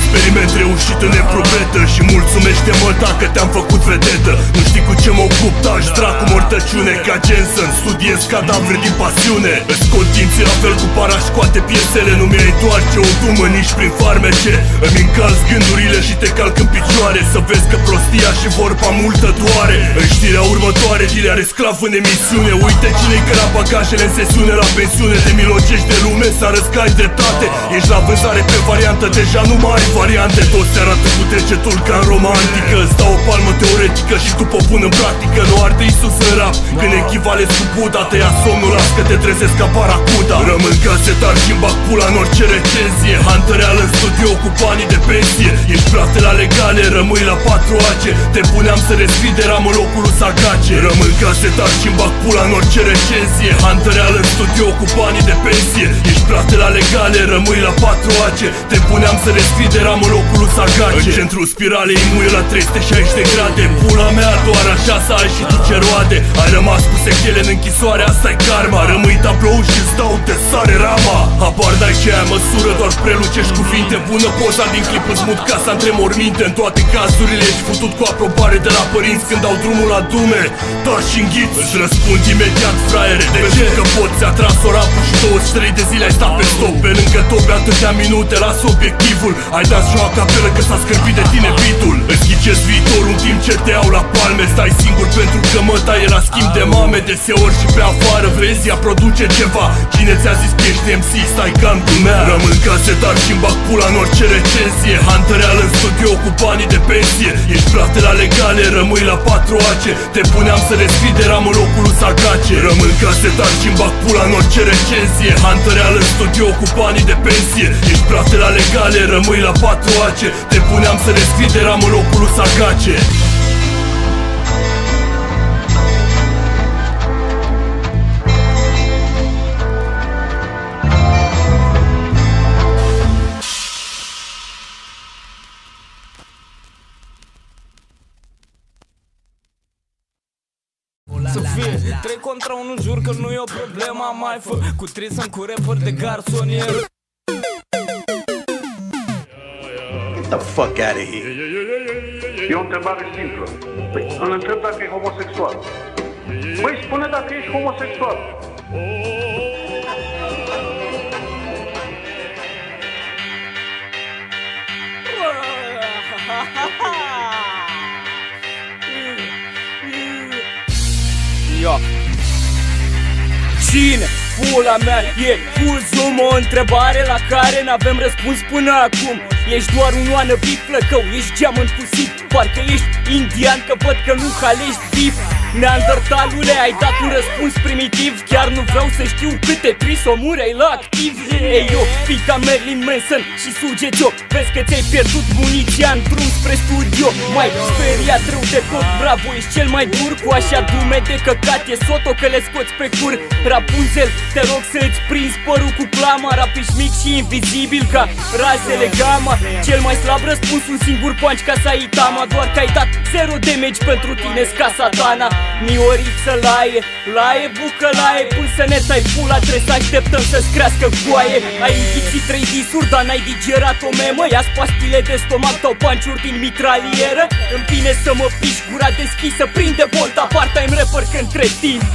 experiment reușit în eprobetă și mulțumește-mă dacă te-am făcut vedetă. Nu știi cu ce mă ocup, taci dracu mortăciune ca Jensen. Studiez cadavre din pasiune, îți scot dinții la fel cu para, scoate piesele. Nu mi-ai întoarce o dumă nici prin farmece. Îmi încalzi gândurile și te calc în picioare. Să vezi că prostia și vorba multă doare. În știrea următoare, Gile are sclav în emisiune. Uite cine-i că la bagajele în sesiune. La pensiune te milogești de lume, să arăți că ai dreptate. Ești la vânzare pe variantă, deja nu mai ai variante. Toți se arată cu trecetul ca în romantică. Îți dau o palmă teoretică și tu o pun în practică. Nu arde Iisus în rap, când echivalezi cu Buddha. Te ia somnul, las că te trezesc ca Baracuda. Rămân casetar și-mi bag pula în orice recenzie. Hantăreal în studio cu banii de pensie. Ești frate la legale, rămâi la 4 ace. Te puneam să respide ramă locul lui Sagace. Rămân casetar și-mi bag pula în orice recenzie. Hantăreal în studio cu banii de pensie. Ești frate la legale, rămâi la 4 ace. Te puneam să respide ramă locul lui Sagace. În centrul spiralei muie la 360 de grade. Pula mea doar așa să ai și tu ce roade. Ai rămas cu sechele în închisoare, asta-i karma. Rămâi tablou și-ți dau de sare rama. Habar n-ai ce aia măsură, doar prelucești cuvinte. Bună poza din clip, îți mut casa între morminte. În toate cazurile ești putut cu aprobare de la părinți când dau drumul la dume. Taci și înghiți, îți răspund imediat, fraiere. De ce? Că pot, ți-a tras orapul și 23 de zile ai stat pe stop. Pe lângă tobe atâtea minute, lasă obiectivul. Ai dat și o acapelă că s-a scârbit de tine bitul. Îți ghicezi viitorul în timp ce te iau la palme. Stai singur pentru că măta e la schimb de mame. Deseori și pe afară vezi, ea produce ceva. Cine ți-a zis că ești MC, stai calm cu mea. Rămân casetar și-mi bag pula în orice recenzie. Hantăreal în studio cu banii de pensie. Ești frate la legale, rămâi la 4 ace. Te puneam să respide ramă locul lui Sagace. Rămân casetar și-mi bag pula în orice recenzie. Hantăreal în studio cu banii de pensie. Ești frate la legale, rămâi la 4 ace. Te puneam să respide ramă locul lui Sagace. Să fie 3 contra 1, jur că nu e o problemă. Am mai făcut trisăm cu rapper de garsonier. Get the fuck out of here. E o întrebare simplă. Păi, îl întreb dacă e homosexual. Păi, spune dacă ești homosexual. Yo. Cine, pula mea, e Fuzum? O întrebare la care n-avem răspuns până acum. Ești doar un wannabe flăcău, ești geamăn pusit. Parcă ești indian, că văd că nu halești bif. Neandertalule, ai dat un răspuns primitiv. Chiar nu vreau să știu câte trisomuri ai la activ. Ei, eu, pica Marilyn Manson și suge Joe. Vezi că ți-ai pierdut muniția în drum spre studio. Mai speriat rău de tot, bravo, ești cel mai dur. Cu așa dume de căcat, e soto că le scoți pe cur. Rapunzel, te rog să-ți prinzi părul cu plama. Rapiș mic și invizibil ca razele gamma. Cel mai slab răspuns, un singur punch ca să ai tama. Doar că ai dat 0 damage pentru tine, ca satana. Mioriță laie, laie bucălaie. Până să ne tai pula, trebuie să așteptăm să-ți crească coaie. Ai înghițit 3 disuri, dar n-ai digerat o memă. Ia-ți pastile de stomac, dau panciuri din mitralieră. Îmi vine să mă piși, gura deschisă, prinde volta. Part-time rapper între timp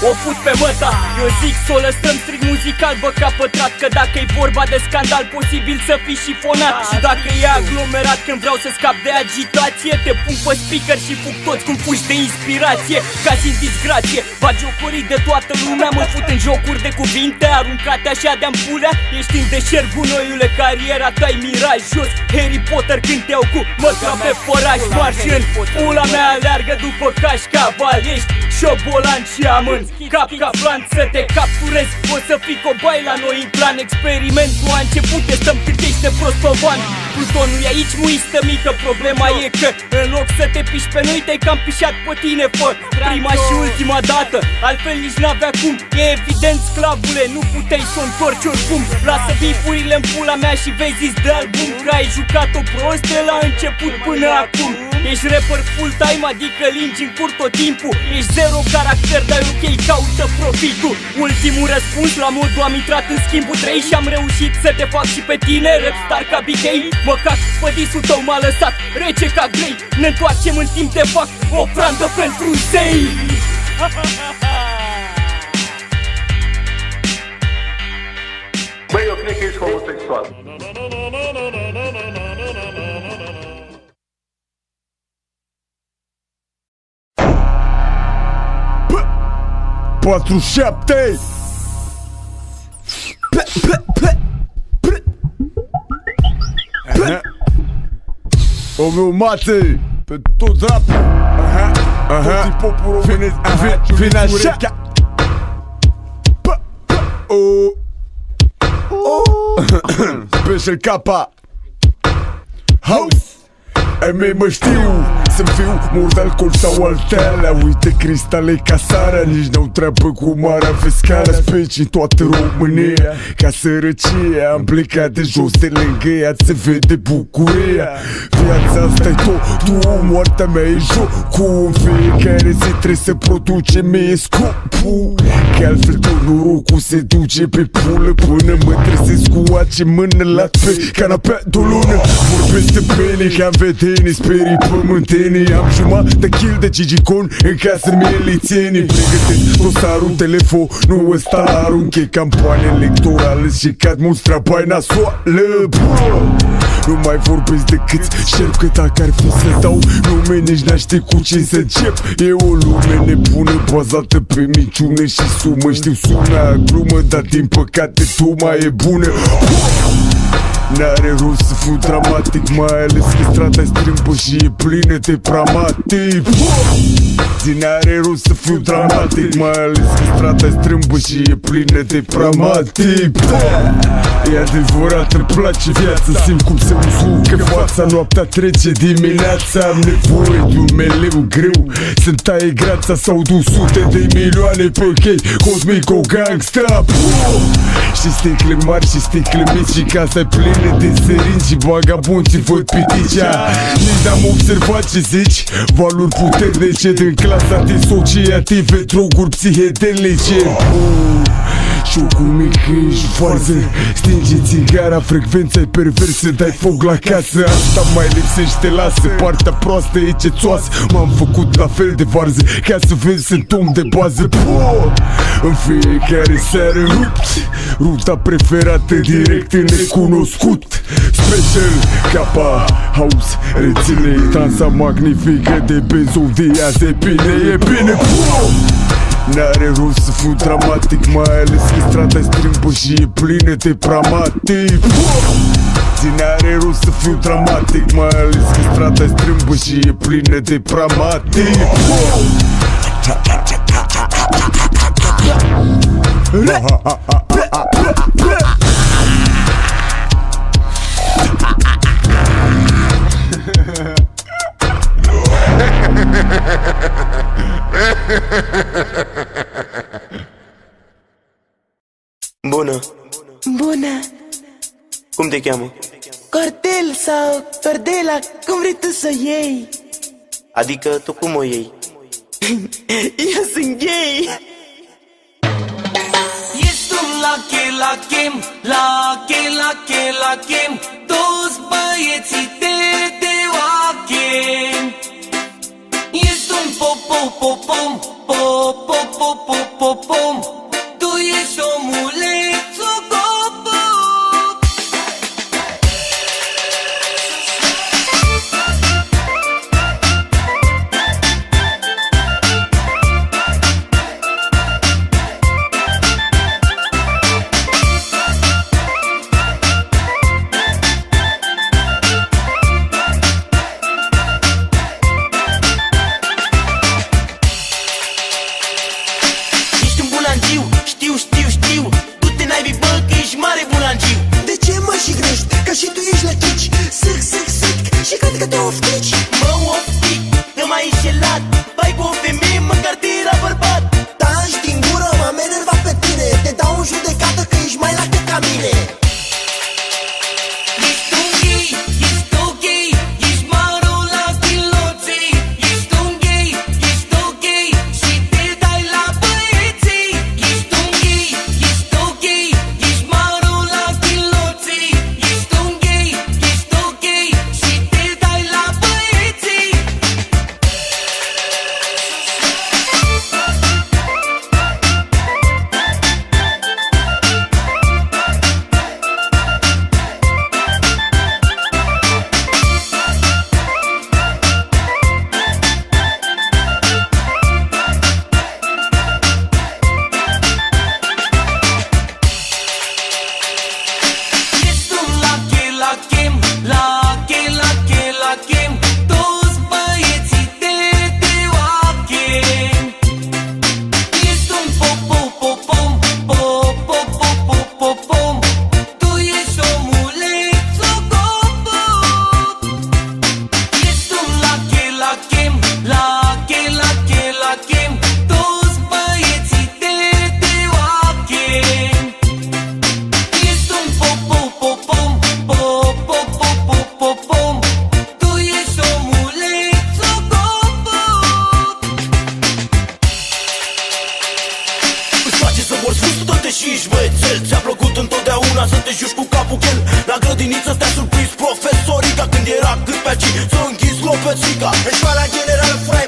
o fut pe măta. Eu zic să o lăsăm strict muzical, bă ca pătrat. Că dacă e vorba de scandal, posibil să fii șifonat. Și dacă e aglomerat când vreau să scap de agitație, te pun pe speaker și fug toți cum fugi de inspirație. Ca și în disgrație, bagiocorii de toată lumea. Mă fut în jocuri de cuvinte aruncate așa de ampulea. Ești în deșert, gunoiule, cariera ta-i miraj jos. Harry Potter când te iau cu mătra pe făraș. Marș în pula mea, aleargă după cașcaval. Ești șobolan și amân, cap ca plan să te capturezi. O să fii cobai la noi în plan. Experimentul a început, testăm cât ești de prostovan. Plutonul e aici, muistă mică. Problema e că în loc să te piși pe noi, te-ai cam pișat pe tine, fă. Prima și ultima dată, altfel nici n-avea cum. E evident, sclavule, nu puteai să o întorci oricum. Lasă bifurile în pula mea și vezi de album că ai jucat-o prost de la început până acum. Ești rapper full-time, adică lingi în cur tot timpul. Ești zero caracter, dar ok, caută profitul. Ultimul răspuns la modul am intrat în schimbul 3 și am reușit să te fac și pe tine rapstar ca BK. Mă cac, pădisul tău m-a lăsat rece ca grei. Ne întoarcem în timp, te fac ofrandă pentru zei. Băi, eu cred că ești homosexual. Patru șapte. O meu mate pe tot rap. Tot hip-hopul românesc. Vine așa. Special Kappa House. Ai mei mă știu să-mi fiu mult alcool sau altealea. Uite cristale ca sarea, nici n-au treabă cu marea fiscală. Speci în toată România ca sărăcie. Am plecat de jos de lângă ea, se vede bucuria. Viața asta-i totul, moartea mea e jocul. În fiecare zi trebuie să produce, mie scopul. Că altfel tot norocul se duce pe pulă. Până mă trezesc cu ace mână lat pe canapea de o lună. Vorbesc de pene ca în vedenii, sperii pământenii. Am jumătate de kill de cigicon în casă milițienii. Pregătesc dosarul, telefonul ăsta arunche campanie electorală și cad mulți trabai nasoală. Nu mai vorbesc de câți șerp, că dacă ar fi să dau nume, nici n-aș ști cu ce să încep. E o lume nebună bazată pe minciună și sumă. Știu sună a glumă, dar din păcate tuma e bună. N-are rost să fiu dramatic, mai ales că strada-i strâmbă și e plină de pramatic. N-are rost să fiu dramatic, mai ales că strada-i strâmbă și e plină de pramatic. E adevărat, îmi place viața, simt cum se usucă fața. Noaptea trece, dimineața, am nevoie de un meleu greu să-mi taie grața sau de 100 de milioane pe chei. Cosmico Gangsta. Și sticle mari și sticle mici și casa-i plină de seringi și vagabonții văd piticea. Nici n-am observat ce zici, valori puternice din clasa disociative, droguri psihedelice. Șocul mic ești varză, stinge țigara, frecvența-i perversă, dai foc la casă. Asta mai lipsește, lasă, partea proastă e cețoasă. M-am făcut la fel de varză, ca să vezi sunt om de bază. În fiecare seară ruta preferată direct în necunoscut. Special Kappa House, reține dansa magnifică de benzodiazepine. E bine, n-are rost să fiu dramatic, mai ales că strada-i strâmbă și e plină de pramatic. N-are rost să fiu dramatic, mai ales că strada-i strâmbă și e plină de pramatic. Bună, Bună! cum te cheamă? Cordel sau Cordela, cum vrei tu să iei? Adică tu cum o iei? Eu sunt gay! Ești un lachem, toți băieții te oachem. Ești un popom, tu ești omulețul copop. Știu, du-te naibii bă că ești mare bulangiu. De ce mă jignești? Că și tu ești lătici. Sic și cred că te oftici. Mă oftic, că m-ai înșelat. Vai cu o femeie măcar te era bărbat. Taci din gură, m-am enervat pe tine. Te dau în judecată că ești mai lacte ca mine. Ești ok, ești maro la kilot. vor spus tot deși ești băiețel. Ți-a plăcut întotdeauna să te juci cu capul chel. La grădiniță te-a surprins profesorica când era cât pe aici să închizi lopețica. În școala generală furai